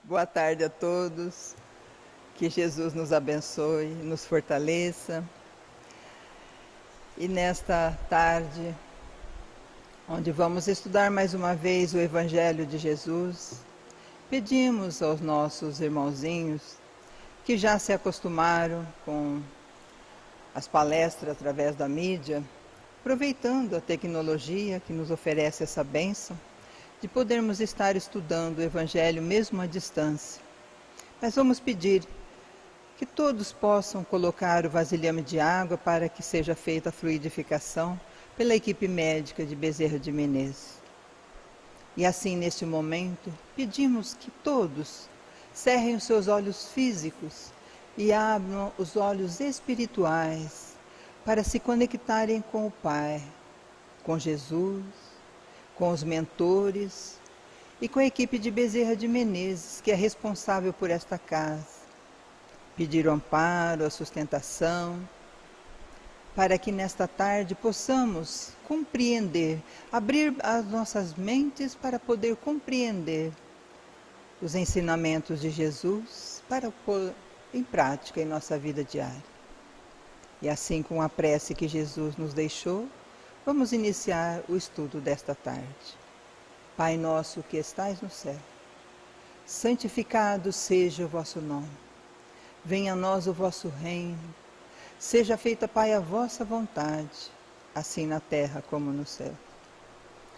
Boa tarde a todos. Que Jesus nos abençoe, nos fortaleça. E nesta tarde, onde vamos estudar mais uma vez o Evangelho de Jesus, pedimos aos nossos irmãozinhos que já se acostumaram com as palestras através da mídia, aproveitando a tecnologia que nos oferece essa bênção, de podermos estar estudando o Evangelho mesmo à distância. Mas vamos pedir que todos possam colocar o vasilhame de água para que seja feita a fluidificação pela equipe médica de Bezerra de Menezes. E assim, neste momento, pedimos que todos cerrem os seus olhos físicos e abram os olhos espirituais para se conectarem com o Pai, com Jesus, com os mentores e com a equipe de Bezerra de Menezes, que é responsável por esta casa. Pedir o amparo, a sustentação, para que nesta tarde possamos compreender, abrir as nossas mentes para poder compreender os ensinamentos de Jesus, para pôr em prática em nossa vida diária. E assim, com a prece que Jesus nos deixou, vamos iniciar o estudo desta tarde. Pai nosso que estais no céu, santificado seja o vosso nome. Venha a nós o vosso reino. Seja feita, Pai, a vossa vontade, assim na terra como no céu.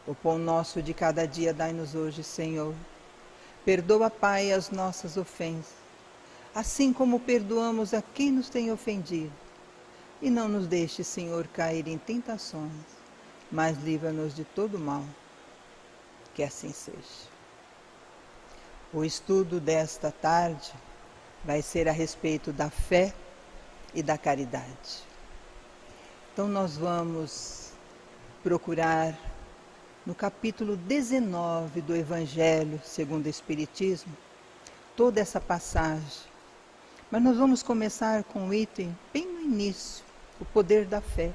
O pão nosso de cada dia dai-nos hoje, Senhor. Perdoa, Pai, as nossas ofensas, assim como perdoamos a quem nos tem ofendido. E não nos deixe, Senhor, cair em tentações, mas livra-nos de todo mal. Que assim seja. O estudo desta tarde vai ser a respeito da fé e da caridade. Então nós vamos procurar no capítulo 19 do Evangelho segundo o Espiritismo, toda essa passagem. Mas nós vamos começar com um item bem no início, o poder da fé.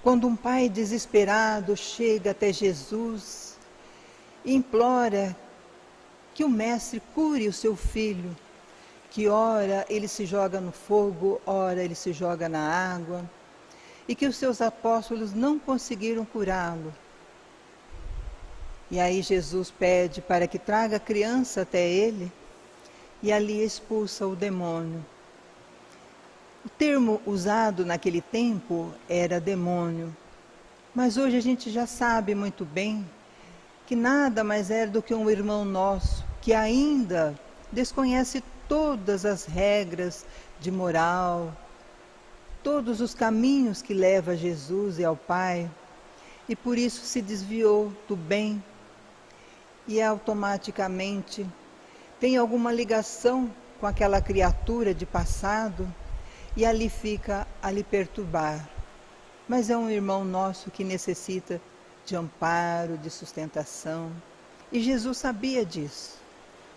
Quando um pai desesperado chega até Jesus e implora que o mestre cure o seu filho, que ora ele se joga no fogo, ora ele se joga na água, e que os seus apóstolos não conseguiram curá-lo. E aí Jesus pede para que traga a criança até ele, e ali expulsa o demônio. O termo usado naquele tempo era demônio, mas hoje a gente já sabe muito bem que nada mais é do que um irmão nosso que ainda desconhece todas as regras de moral, todos os caminhos que levam a Jesus e ao Pai, e por isso se desviou do bem e automaticamente tem alguma ligação com aquela criatura de passado e ali fica a lhe perturbar. Mas é um irmão nosso que necessita de amparo, de sustentação, e Jesus sabia disso.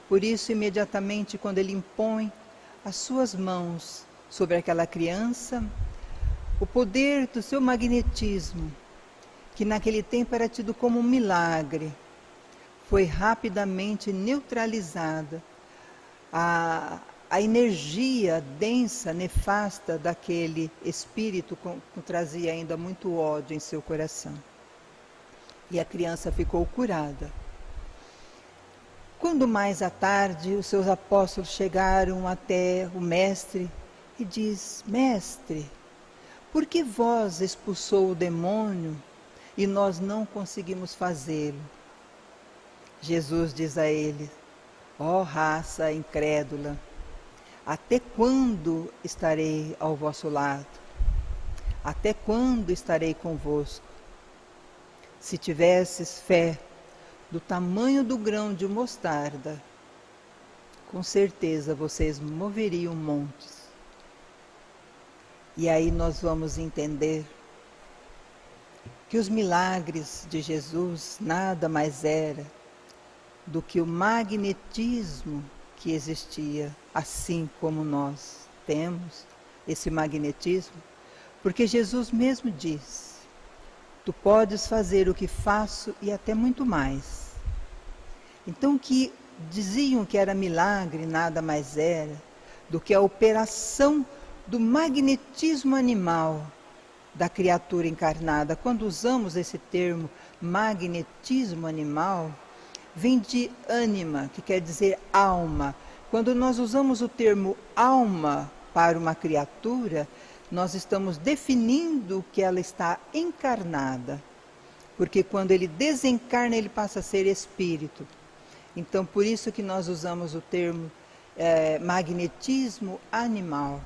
Por isso, imediatamente, quando ele impõe as suas mãos sobre aquela criança, o poder do seu magnetismo, que naquele tempo era tido como um milagre, foi rapidamente neutralizada. A energia densa, nefasta daquele espírito que trazia ainda muito ódio em seu coração. E a criança ficou curada. Quando mais à tarde os seus apóstolos chegaram até o mestre e diz: Mestre, por que vós expulsou o demônio e nós não conseguimos fazê-lo? Jesus diz a ele: ó raça incrédula, até quando estarei ao vosso lado? Até quando estarei convosco? Se tivesses fé do tamanho do grão de mostarda, com certeza vocês moveriam montes. E aí nós vamos entender que os milagres de Jesus nada mais era do que o magnetismo que existia, assim como nós temos esse magnetismo, porque Jesus mesmo diz: tu podes fazer o que faço e até muito mais. Então que diziam que era milagre, nada mais era do que a operação do magnetismo animal da criatura encarnada. Quando usamos esse termo magnetismo animal, vem de ânima, que quer dizer alma. Quando nós usamos o termo alma para uma criatura, nós estamos definindo que ela está encarnada. Porque quando ele desencarna, ele passa a ser espírito. Então, por isso que nós usamos o termo magnetismo animal.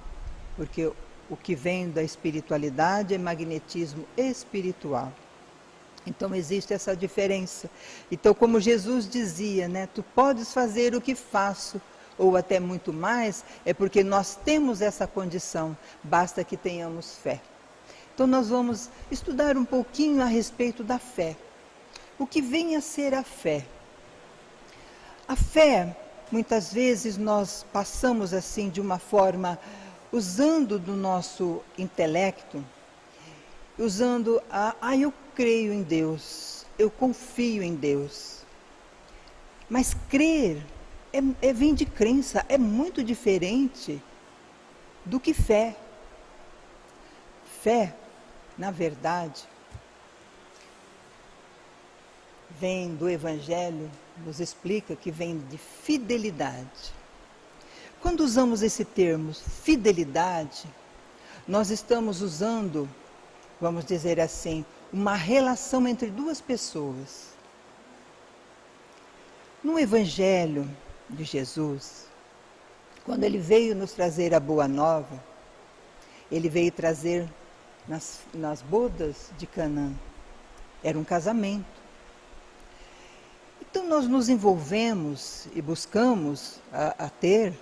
Porque o que vem da espiritualidade é magnetismo espiritual. Então existe essa diferença. Então, como Jesus dizia, né, tu podes fazer o que faço, ou até muito mais, é porque nós temos essa condição, basta que tenhamos fé. Então nós vamos estudar um pouquinho a respeito da fé. O que vem a ser a fé? A fé, muitas vezes nós passamos assim de uma forma, usando do nosso intelecto, usando eu creio em Deus, eu confio em Deus. Mas crer vem de crença, é muito diferente do que fé. Fé, na verdade, vem do Evangelho, nos explica que vem de fidelidade. Quando usamos esse termo, fidelidade, nós estamos usando, vamos dizer assim, uma relação entre duas pessoas. No Evangelho de Jesus, quando ele veio nos trazer a Boa Nova, ele veio trazer nas bodas de Canaã. Era um casamento. Então nós nos envolvemos e buscamos a ter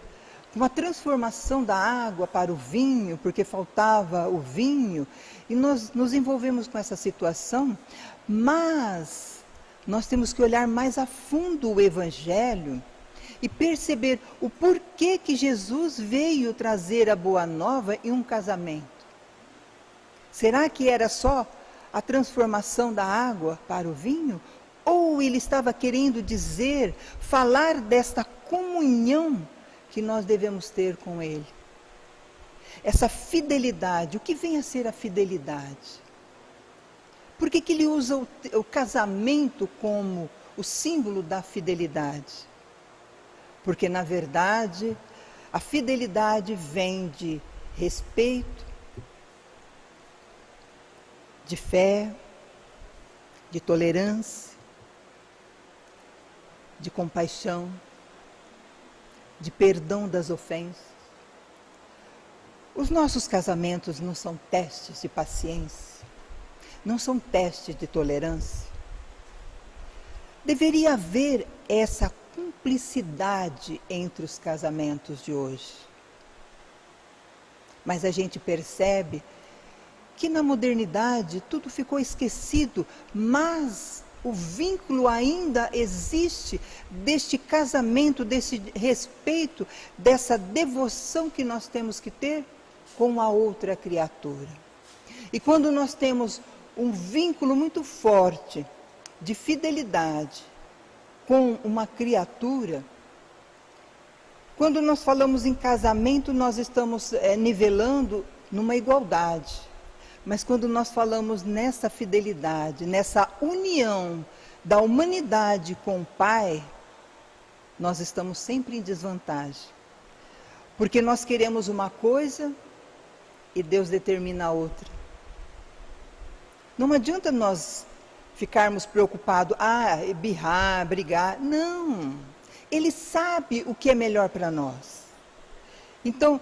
uma transformação da água para o vinho, porque faltava o vinho, e nós nos envolvemos com essa situação, mas nós temos que olhar mais a fundo o Evangelho e perceber o porquê que Jesus veio trazer a Boa Nova em um casamento. Será que era só a transformação da água para o vinho? Ou ele estava querendo dizer, falar desta comunhão que nós devemos ter com ele? Essa fidelidade, o que vem a ser a fidelidade? Por que ele usa o casamento como o símbolo da fidelidade? Porque, na verdade, a fidelidade vem de respeito, de fé, de tolerância, de compaixão, de perdão das ofensas. Os nossos casamentos não são testes de paciência, não são testes de tolerância. Deveria haver essa cumplicidade entre os casamentos de hoje. Mas a gente percebe que na modernidade tudo ficou esquecido, mas o vínculo ainda existe deste casamento, desse respeito, dessa devoção que nós temos que ter com a outra criatura. E quando nós temos um vínculo muito forte de fidelidade com uma criatura, quando nós falamos em casamento, nós estamos nivelando numa igualdade. Mas quando nós falamos nessa fidelidade, nessa união da humanidade com o Pai, nós estamos sempre em desvantagem. Porque nós queremos uma coisa e Deus determina outra. Não adianta nós ficarmos preocupados, birrar, brigar. Não, Ele sabe o que é melhor para nós. Então,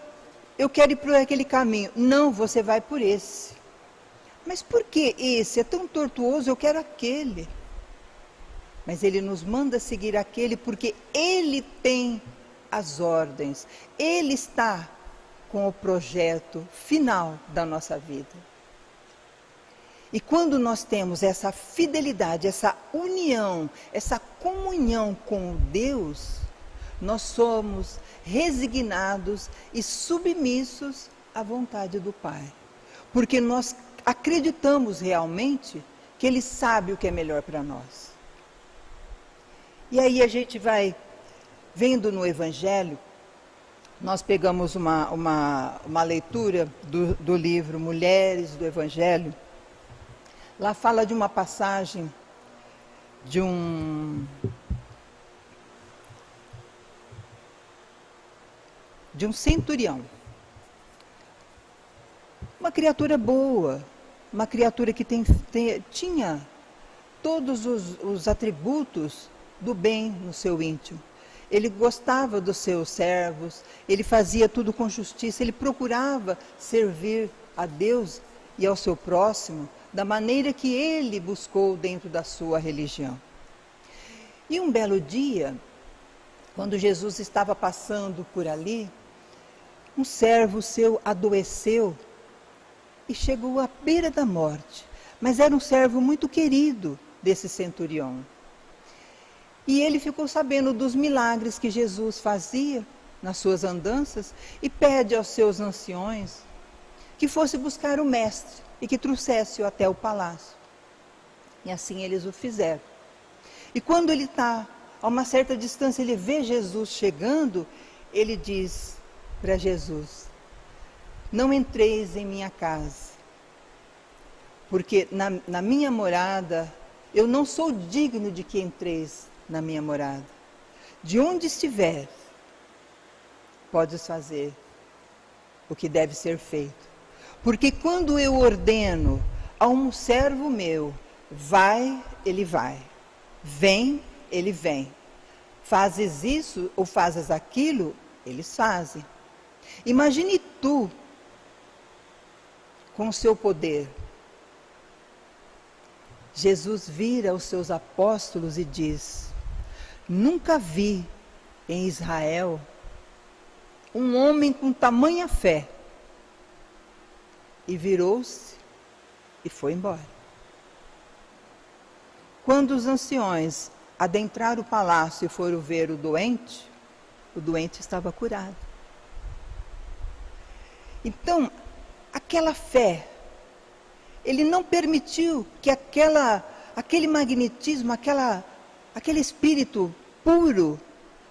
eu quero ir por aquele caminho. Não, você vai por esse. Mas por que esse é tão tortuoso? Eu quero aquele. Mas Ele nos manda seguir aquele porque Ele tem as ordens. Ele está com o projeto final da nossa vida. E quando nós temos essa fidelidade, essa união, essa comunhão com Deus, nós somos resignados e submissos à vontade do Pai. Porque nós acreditamos realmente que Ele sabe o que é melhor para nós. E aí a gente vai vendo no Evangelho, nós pegamos uma leitura do livro Mulheres do Evangelho. Lá fala de uma passagem de um centurião. Uma criatura boa, uma criatura que tinha todos os atributos do bem no seu íntimo. Ele gostava dos seus servos, ele fazia tudo com justiça, ele procurava servir a Deus e ao seu próximo da maneira que ele buscou dentro da sua religião. E um belo dia, quando Jesus estava passando por ali, um servo seu adoeceu e chegou à beira da morte, mas era um servo muito querido desse centurião. E ele ficou sabendo dos milagres que Jesus fazia nas suas andanças e pede aos seus anciões que fosse buscar o mestre e que trouxesse-o até o palácio. E assim eles o fizeram. E quando ele está a uma certa distância, ele vê Jesus chegando, ele diz para Jesus: não entreis em minha casa, porque na minha morada, eu não sou digno de que entreis na minha morada. De onde estiver, podes fazer o que deve ser feito. Porque quando eu ordeno a um servo meu, vai, ele vai. Vem, ele vem. Fazes isso ou fazes aquilo, eles fazem. Imagine tu, com o seu poder. Jesus vira os seus apóstolos e diz: nunca vi em Israel um homem com tamanha fé. E virou-se e foi embora. Quando os anciões adentraram o palácio e foram ver o doente estava curado. Então, aquela fé, ele não permitiu que aquele magnetismo, aquele espírito puro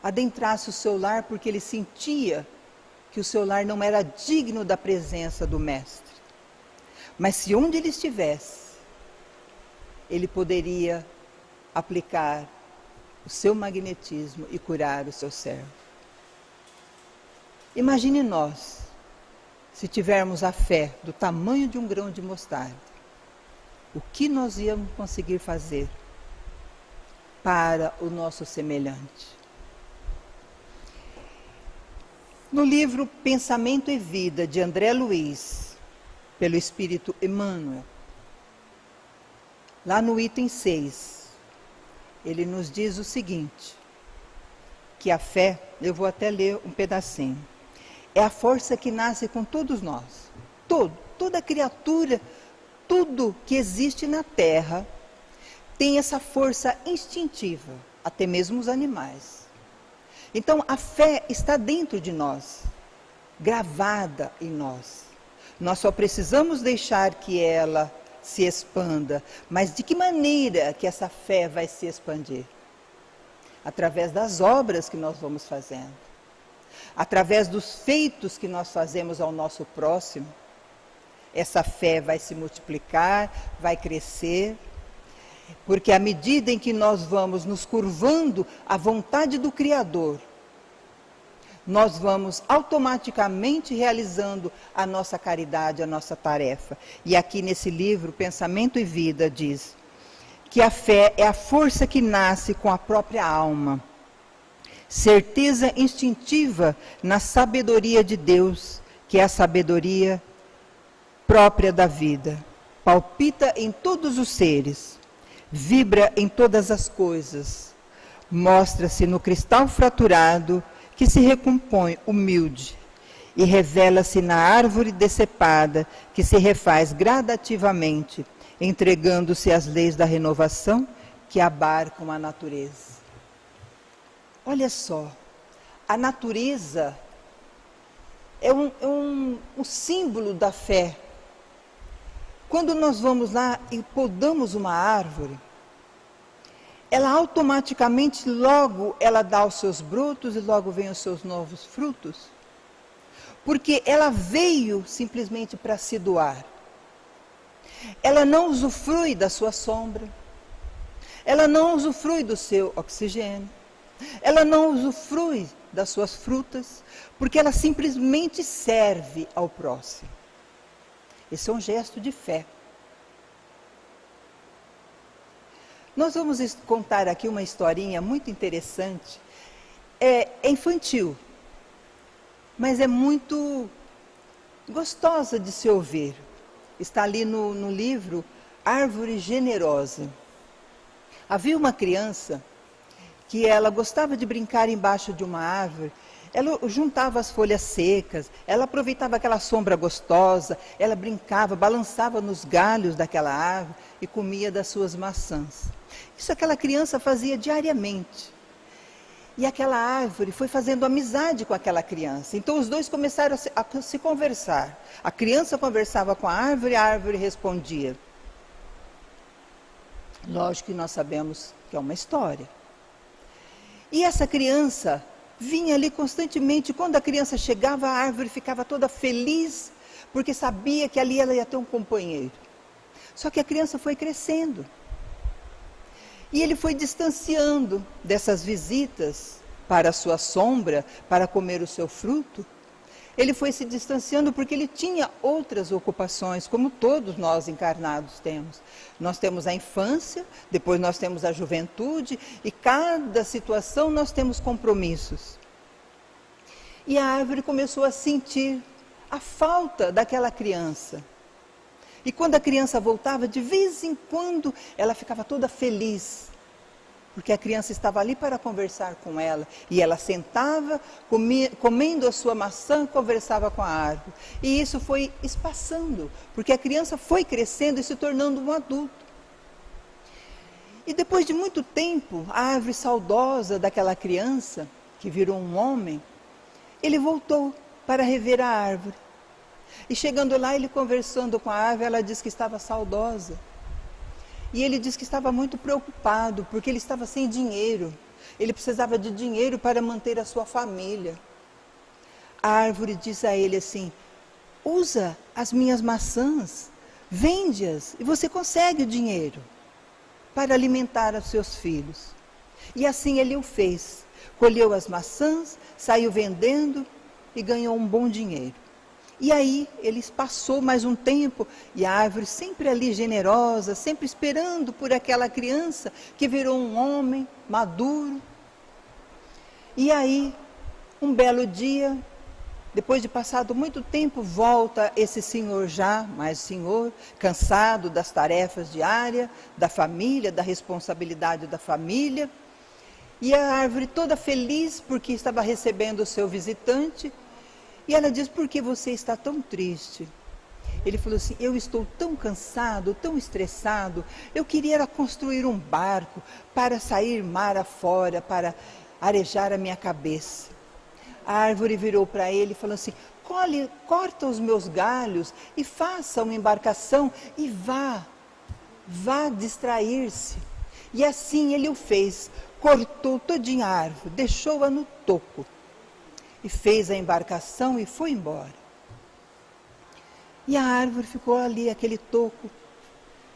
adentrasse o seu lar, porque ele sentia que o seu lar não era digno da presença do Mestre. Mas se onde ele estivesse, ele poderia aplicar o seu magnetismo e curar o seu servo. Imagine nós, se tivermos a fé do tamanho de um grão de mostarda, o que nós íamos conseguir fazer para o nosso semelhante. No livro Pensamento e Vida, de André Luiz, pelo Espírito Emmanuel, lá no item 6, ele nos diz o seguinte, que a fé, eu vou até ler um pedacinho, é a força que nasce com todos nós, toda criatura, tudo que existe na Terra tem essa força instintiva, até mesmo os animais. Então a fé está dentro de nós, gravada em nós. Nós só precisamos deixar que ela se expanda. Mas de que maneira que essa fé vai se expandir? Através das obras que nós vamos fazendo. Através dos feitos que nós fazemos ao nosso próximo. Essa fé vai se multiplicar, vai crescer. Porque à medida em que nós vamos nos curvando à vontade do Criador, nós vamos automaticamente realizando a nossa caridade, a nossa tarefa. E aqui nesse livro, Pensamento e Vida, diz que a fé é a força que nasce com a própria alma. Certeza instintiva na sabedoria de Deus, que é a sabedoria própria da vida. Palpita em todos os seres, vibra em todas as coisas, mostra-se no cristal fraturado, que se recompõe humilde e revela-se na árvore decepada que se refaz gradativamente, entregando-se às leis da renovação que abarcam a natureza. Olha só, a natureza é um símbolo da fé. Quando nós vamos lá e podamos uma árvore, ela automaticamente logo ela dá os seus brotos e logo vem os seus novos frutos? Porque ela veio simplesmente para se doar. Ela não usufrui da sua sombra. Ela não usufrui do seu oxigênio. Ela não usufrui das suas frutas, porque ela simplesmente serve ao próximo. Esse é um gesto de fé. Nós vamos contar aqui uma historinha muito interessante. É infantil, mas é muito gostosa de se ouvir. Está ali no livro Árvore Generosa. Havia uma criança que ela gostava de brincar embaixo de uma árvore. Ela juntava as folhas secas, ela aproveitava aquela sombra gostosa, ela brincava, balançava nos galhos daquela árvore e comia das suas maçãs. Isso aquela criança fazia diariamente. E aquela árvore foi fazendo amizade com aquela criança. Então os dois começaram a se conversar. A criança conversava com a árvore respondia. Lógico que nós sabemos que é uma história. E essa criança vinha ali constantemente. Quando a criança chegava, a árvore ficava toda feliz, porque sabia que ali ela ia ter um companheiro. Só que a criança foi crescendo. E ele foi distanciando dessas visitas para a sua sombra, para comer o seu fruto. Ele foi se distanciando porque ele tinha outras ocupações, como todos nós encarnados temos. Nós temos a infância, depois nós temos a juventude, e cada situação nós temos compromissos. E a árvore começou a sentir a falta daquela criança. E quando a criança voltava, de vez em quando, ela ficava toda feliz. Porque a criança estava ali para conversar com ela. E ela sentava, comendo a sua maçã, conversava com a árvore. E isso foi espaçando, porque a criança foi crescendo e se tornando um adulto. E depois de muito tempo, a árvore saudosa daquela criança, que virou um homem, ele voltou para rever a árvore. E chegando lá, ele conversando com a árvore, ela disse que estava saudosa. E ele disse que estava muito preocupado, porque ele estava sem dinheiro. Ele precisava de dinheiro para manter a sua família. A árvore diz a ele assim: usa as minhas maçãs, vende-as e você consegue o dinheiro para alimentar os seus filhos. E assim ele o fez. Colheu as maçãs, saiu vendendo e ganhou um bom dinheiro. E aí ele passou mais um tempo e a árvore sempre ali generosa, sempre esperando por aquela criança que virou um homem maduro. E aí, um belo dia, depois de passado muito tempo, volta esse senhor já, mais senhor, cansado das tarefas diárias, da família, da responsabilidade da família. E a árvore toda feliz porque estava recebendo o seu visitante. E ela diz: por que você está tão triste? Ele falou assim: eu estou tão cansado, tão estressado, eu queria construir um barco para sair mar afora, para arejar a minha cabeça. A árvore virou para ele e falou assim: corta os meus galhos e faça uma embarcação e vá distrair-se. E assim ele o fez, cortou todinha a árvore, deixou-a no toco. E fez a embarcação e foi embora. E a árvore ficou ali, aquele toco,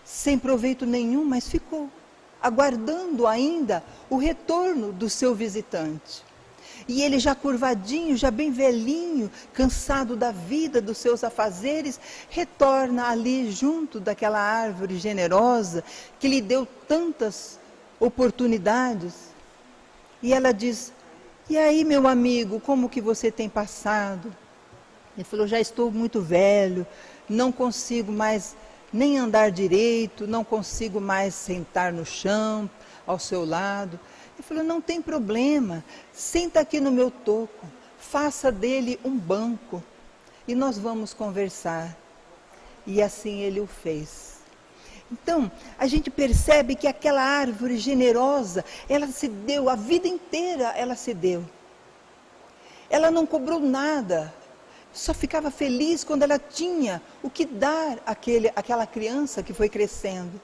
sem proveito nenhum, mas ficou, aguardando ainda o retorno do seu visitante. E ele já curvadinho, já bem velhinho, cansado da vida, dos seus afazeres, retorna ali junto daquela árvore generosa, que lhe deu tantas oportunidades. E ela diz: e aí, meu amigo, como que você tem passado? Ele falou: já estou muito velho, não consigo mais nem andar direito, não consigo mais sentar no chão, ao seu lado. Ele falou: não tem problema, senta aqui no meu toco, faça dele um banco e nós vamos conversar. E assim ele o fez. Então, a gente percebe que aquela árvore generosa, ela se deu, a vida inteira ela se deu. Ela não cobrou nada, só ficava feliz quando ela tinha o que dar àquela criança que foi crescendo.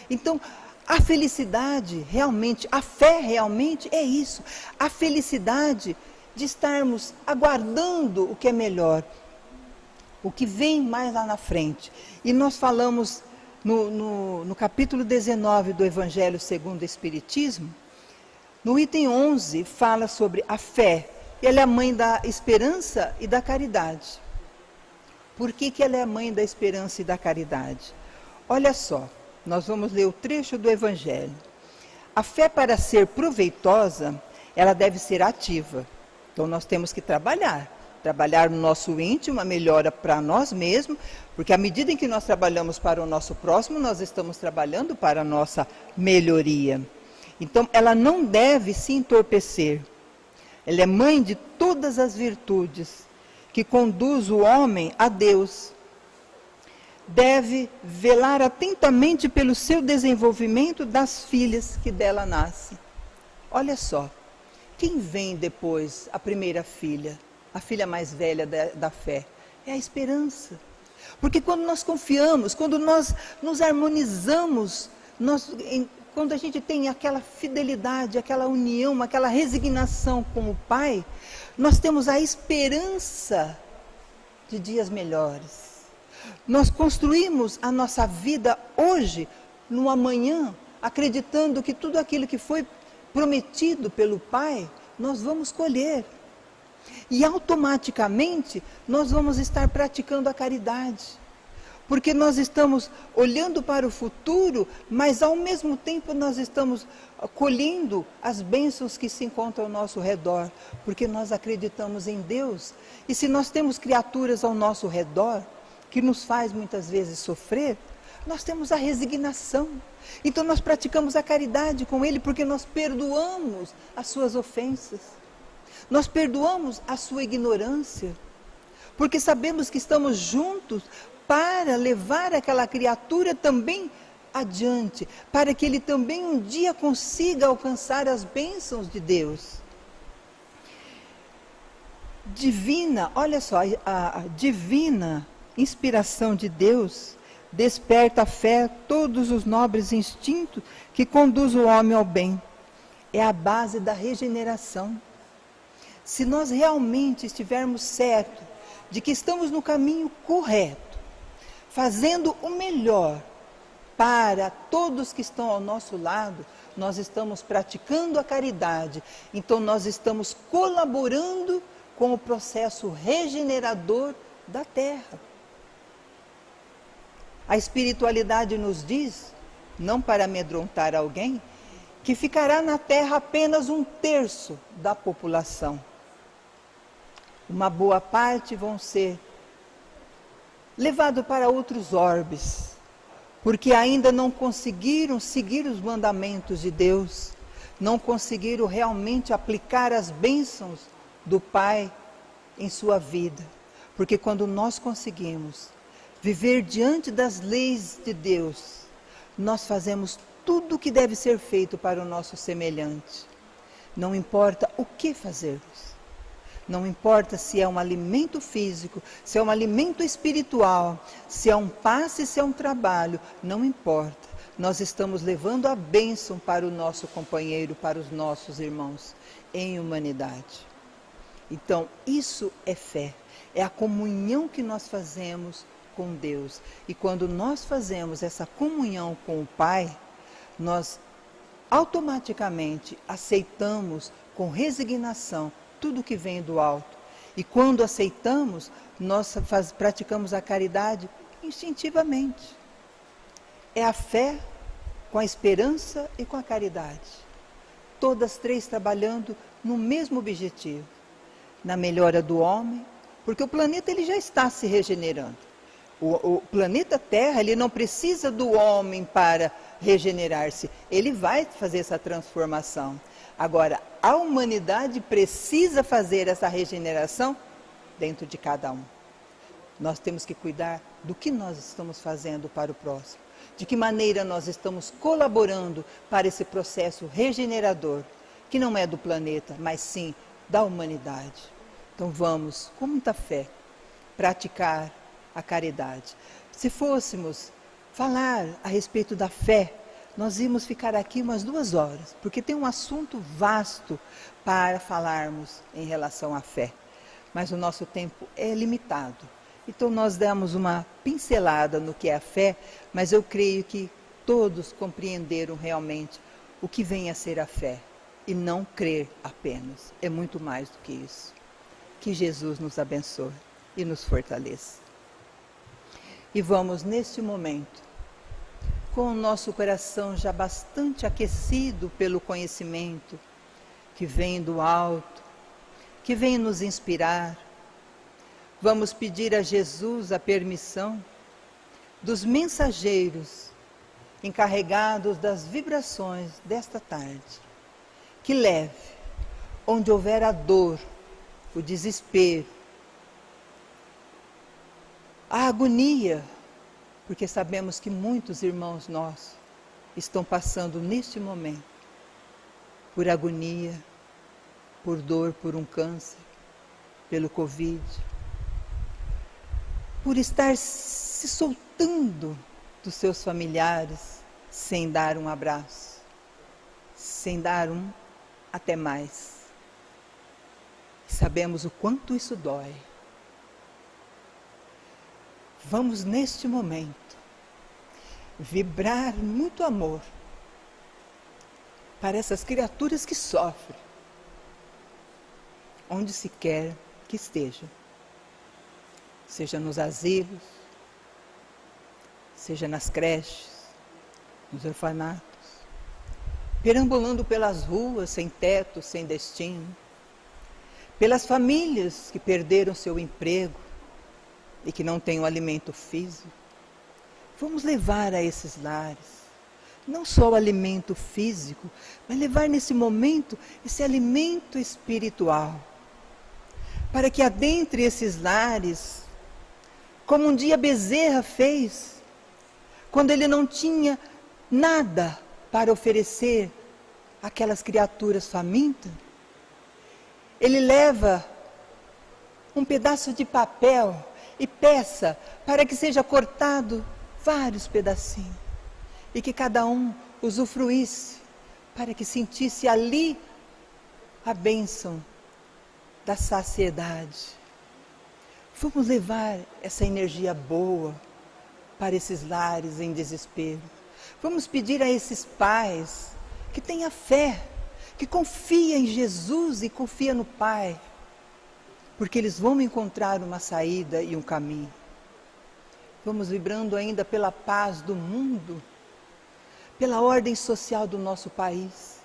Então, A felicidade realmente, a fé realmente é isso. A felicidade de estarmos aguardando o que é melhor, o que vem mais lá na frente. E nós falamos no capítulo 19 do Evangelho segundo o Espiritismo, no item 11, fala sobre a fé. Ela é a mãe da esperança e da caridade. Por que ela é a mãe da esperança e da caridade? Olha só, nós vamos ler o trecho do Evangelho. A fé, para ser proveitosa, ela deve ser ativa. Então nós temos que trabalhar no nosso íntimo, a melhora para nós mesmos, porque à medida em que nós trabalhamos para o nosso próximo, nós estamos trabalhando para a nossa melhoria. Então ela não deve se entorpecer. Ela é mãe de todas as virtudes que conduz o homem a Deus. Deve velar atentamente pelo seu desenvolvimento das filhas que dela nascem. Olha só, quem vem depois, a primeira filha, a filha mais velha da fé? É a esperança. Porque quando nós confiamos, quando nós nos harmonizamos, quando a gente tem aquela fidelidade, aquela união, aquela resignação com o Pai, nós temos a esperança de dias melhores. Nós construímos a nossa vida hoje, no amanhã, acreditando que tudo aquilo que foi prometido pelo Pai, nós vamos colher. E automaticamente nós vamos estar praticando a caridade. Porque nós estamos olhando para o futuro, mas ao mesmo tempo nós estamos colhendo as bênçãos que se encontram ao nosso redor. Porque nós acreditamos em Deus. E se nós temos criaturas ao nosso redor, que nos faz muitas vezes sofrer, nós temos a resignação. Então nós praticamos a caridade com Ele, porque nós perdoamos as suas ofensas. Nós perdoamos a sua ignorância, porque sabemos que estamos juntos para levar aquela criatura também adiante, para que ele também um dia consiga alcançar as bênçãos de Deus. Divina, olha só, a divina inspiração de Deus desperta a fé, todos os nobres instintos que conduzem o homem ao bem. É a base da regeneração. Se nós realmente estivermos certos de que estamos no caminho correto, fazendo o melhor para todos que estão ao nosso lado, nós estamos praticando a caridade. Então nós estamos colaborando com o processo regenerador da Terra. A espiritualidade nos diz, não para amedrontar alguém, que ficará na Terra apenas 1/3 da população. Uma boa parte vão ser levados para outros orbes, porque ainda não conseguiram seguir os mandamentos de Deus, não conseguiram realmente aplicar as bênçãos do Pai em sua vida. Porque quando nós conseguimos viver diante das leis de Deus, nós fazemos tudo o que deve ser feito para o nosso semelhante. Não importa o que fazermos. Não importa se é um alimento físico, se é um alimento espiritual, se é um passe, se é um trabalho, não importa. Nós estamos levando a bênção para o nosso companheiro, para os nossos irmãos, em humanidade. Então, isso é fé, é a comunhão que nós fazemos com Deus. E quando nós fazemos essa comunhão com o Pai, nós automaticamente aceitamos com resignação tudo que vem do alto. E quando aceitamos, nós praticamos a caridade instintivamente. É a fé com a esperança e com a caridade. Todas três trabalhando no mesmo objetivo. Na melhora do homem, porque o planeta ele já está se regenerando. O planeta Terra ele não precisa do homem para regenerar-se. Ele vai fazer essa transformação. Agora, a humanidade precisa fazer essa regeneração dentro de cada um. Nós temos que cuidar do que nós estamos fazendo para o próximo. De que maneira nós estamos colaborando para esse processo regenerador, que não é do planeta, mas sim da humanidade. Então vamos, com muita fé, praticar a caridade. Se fôssemos falar a respeito da fé, nós íamos ficar aqui umas 2 horas, porque tem um assunto vasto para falarmos em relação à fé. Mas o nosso tempo é limitado. Então nós damos uma pincelada no que é a fé, mas eu creio que todos compreenderam realmente o que vem a ser a fé. E não crer apenas, é muito mais do que isso. Que Jesus nos abençoe e nos fortaleça. E vamos neste momento, com o nosso coração já bastante aquecido pelo conhecimento que vem do alto, que vem nos inspirar, vamos pedir a Jesus a permissão dos mensageiros encarregados das vibrações desta tarde, que leve, onde houver a dor, o desespero, a agonia, porque sabemos que muitos irmãos nossos estão passando neste momento por agonia, por dor, por um câncer, pelo Covid, por estar se soltando dos seus familiares sem dar um abraço, sem dar um até mais. Sabemos o quanto isso dói. Vamos neste momento vibrar muito amor para essas criaturas que sofrem, onde se quer que estejam, seja nos asilos, seja nas creches, nos orfanatos, perambulando pelas ruas sem teto, sem destino, pelas famílias que perderam seu emprego e que não têm o alimento físico. Vamos levar a esses lares não só o alimento físico, mas levar nesse momento esse alimento espiritual, para que adentre esses lares, como um dia Bezerra fez, quando ele não tinha nada para oferecer àquelas criaturas famintas. Ele leva um pedaço de papel e peça para que seja cortado vários pedacinhos e que cada um usufruísse, para que sentisse ali a bênção da saciedade. Vamos levar essa energia boa para esses lares em desespero. Vamos pedir a esses pais que tenham fé, que confiem em Jesus e confiem no Pai, porque eles vão encontrar uma saída e um caminho. Vamos vibrando ainda pela paz do mundo, pela ordem social do nosso país,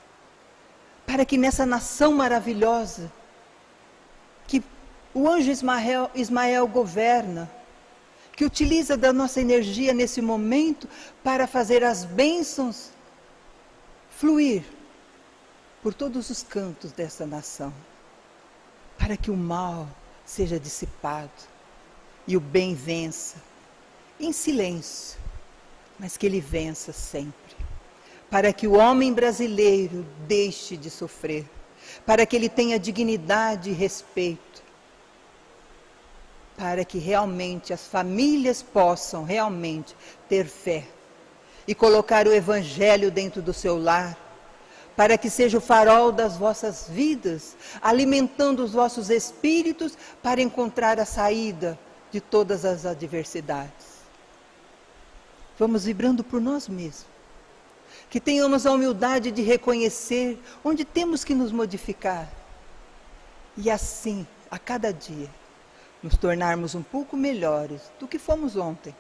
para que nessa nação maravilhosa, que o anjo Ismael governa, que utiliza da nossa energia nesse momento para fazer as bênçãos fluir por todos os cantos dessa nação, para que o mal seja dissipado e o bem vença, em silêncio, mas que ele vença sempre, para que o homem brasileiro deixe de sofrer, para que ele tenha dignidade e respeito, para que realmente as famílias possam realmente ter fé e colocar o Evangelho dentro do seu lar, para que seja o farol das vossas vidas, alimentando os vossos espíritos para encontrar a saída de todas as adversidades. Vamos vibrando por nós mesmos, que tenhamos a humildade de reconhecer onde temos que nos modificar e assim, a cada dia, nos tornarmos um pouco melhores do que fomos ontem.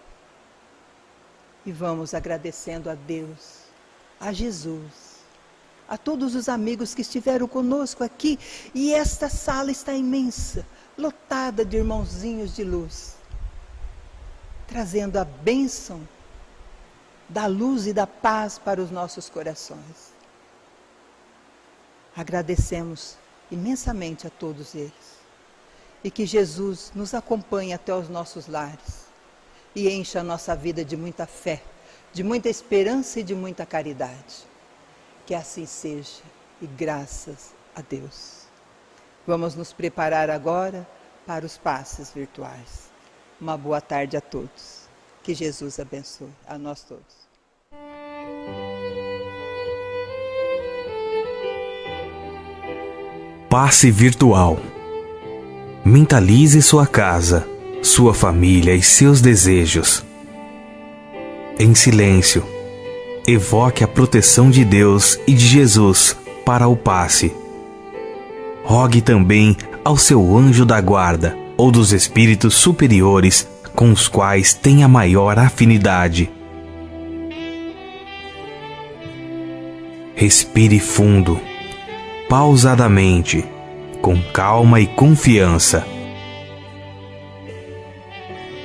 E vamos agradecendo a Deus, a Jesus, a todos os amigos que estiveram conosco aqui, e esta sala está imensa, lotada de irmãozinhos de luz, trazendo a bênção da luz e da paz para os nossos corações. Agradecemos imensamente a todos eles, e que Jesus nos acompanhe até os nossos lares, e encha a nossa vida de muita fé, de muita esperança e de muita caridade. Que assim seja, e graças a Deus. Vamos nos preparar agora para os passes virtuais. Uma boa tarde a todos. Que Jesus abençoe a nós todos. Passe virtual. Mentalize sua casa, sua família e seus desejos. Em silêncio, evoque a proteção de Deus e de Jesus para o passe. Rogue também ao seu anjo da guarda ou dos espíritos superiores com os quais tem a maior afinidade. Respire fundo, pausadamente, com calma e confiança.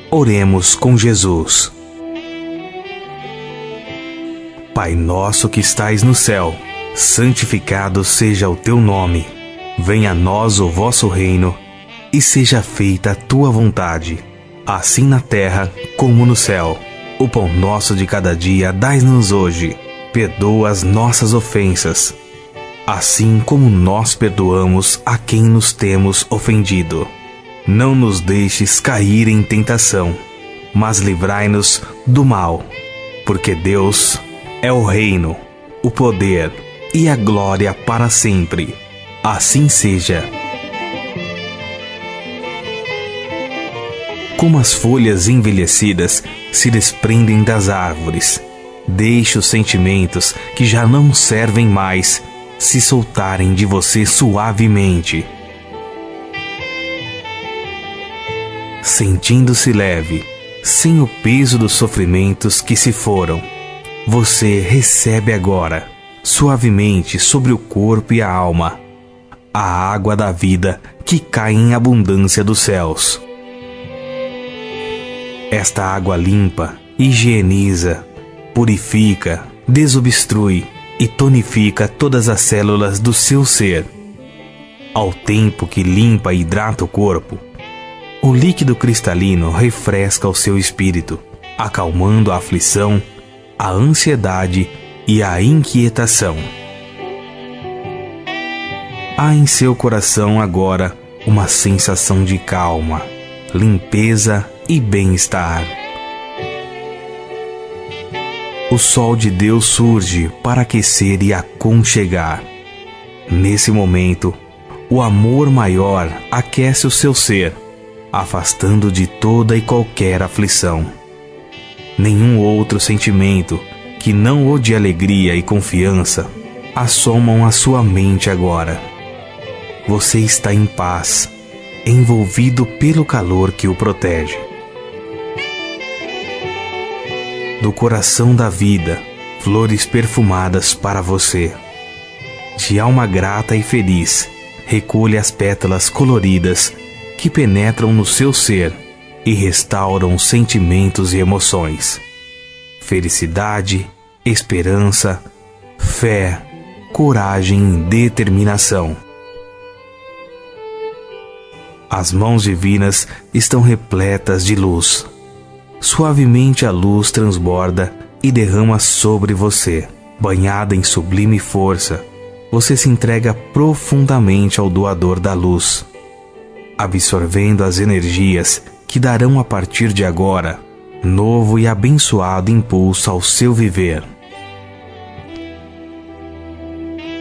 Oremos com Jesus. Pai nosso que estais no céu, santificado seja o teu nome. Venha a nós o vosso reino, e seja feita a tua vontade, assim na terra como no céu. O pão nosso de cada dia dai-nos hoje. Perdoa as nossas ofensas, assim como nós perdoamos a quem nos temos ofendido. Não nos deixes cair em tentação, mas livrai-nos do mal, porque Deus é o reino, o poder e a glória para sempre. Assim seja. Como as folhas envelhecidas se desprendem das árvores, deixe os sentimentos que já não servem mais se soltarem de você suavemente. Sentindo-se leve, sem o peso dos sofrimentos que se foram, você recebe agora, suavemente sobre o corpo e a alma, a água da vida que cai em abundância dos céus. Esta água limpa, higieniza, purifica, desobstrui e tonifica todas as células do seu ser. Ao tempo que limpa e hidrata o corpo, o líquido cristalino refresca o seu espírito, acalmando a aflição, a ansiedade e a inquietação. Há em seu coração agora uma sensação de calma, limpeza e bem-estar. O sol de Deus surge para aquecer e aconchegar. Nesse momento, o amor maior aquece o seu ser, afastando de toda e qualquer aflição. Nenhum outro sentimento, que não o de alegria e confiança, assomam a sua mente agora. Você está em paz, envolvido pelo calor que o protege. Do coração da vida, flores perfumadas para você. De alma grata e feliz, recolhe as pétalas coloridas que penetram no seu ser e restauram sentimentos e emoções. Felicidade, esperança, fé, coragem e determinação. As mãos divinas estão repletas de luz. Suavemente a luz transborda e derrama sobre você. Banhada em sublime força, você se entrega profundamente ao doador da luz, absorvendo as energias que darão a partir de agora novo e abençoado impulso ao seu viver.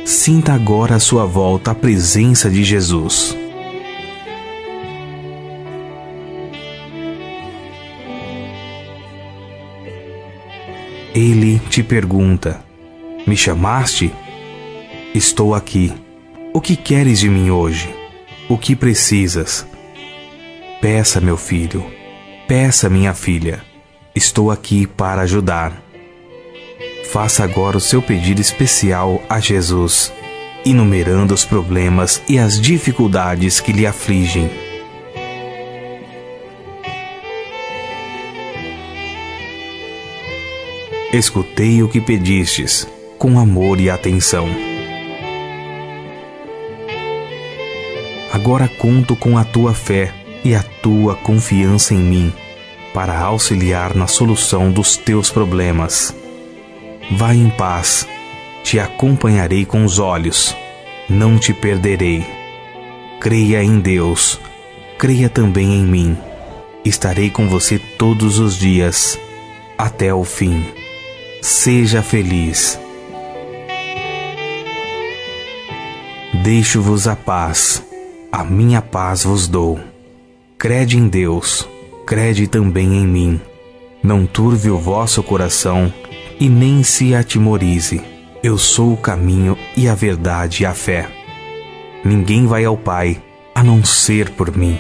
Sinta agora à sua volta a presença de Jesus. Ele te pergunta: me chamaste? Estou aqui. O que queres de mim hoje? O que precisas? Peça, meu filho. Peça, minha filha. Estou aqui para ajudar. Faça agora o seu pedido especial a Jesus, enumerando os problemas e as dificuldades que lhe afligem. Escutei o que pedistes, com amor e atenção. Agora conto com a tua fé e a tua confiança em mim, para auxiliar na solução dos teus problemas. Vá em paz, te acompanharei com os olhos, não te perderei. Creia em Deus, creia também em mim. Estarei com você todos os dias, até o fim. Seja feliz. Deixo-vos a paz, a minha paz vos dou. Crede em Deus, crede também em mim. Não turve o vosso coração e nem se atemorize. Eu sou o caminho e a verdade e a fé. Ninguém vai ao Pai a não ser por mim.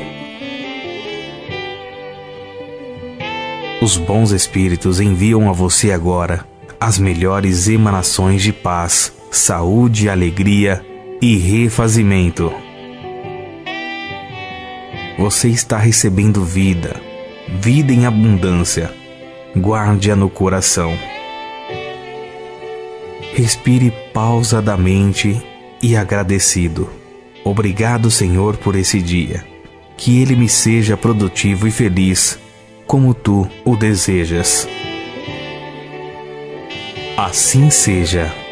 Os bons espíritos enviam a você agora as melhores emanações de paz, saúde, alegria e refazimento. Você está recebendo vida, vida em abundância. Guarde-a no coração. Respire pausadamente e agradecido. Obrigado, Senhor, por esse dia. Que ele me seja produtivo e feliz, como tu o desejas. Assim seja.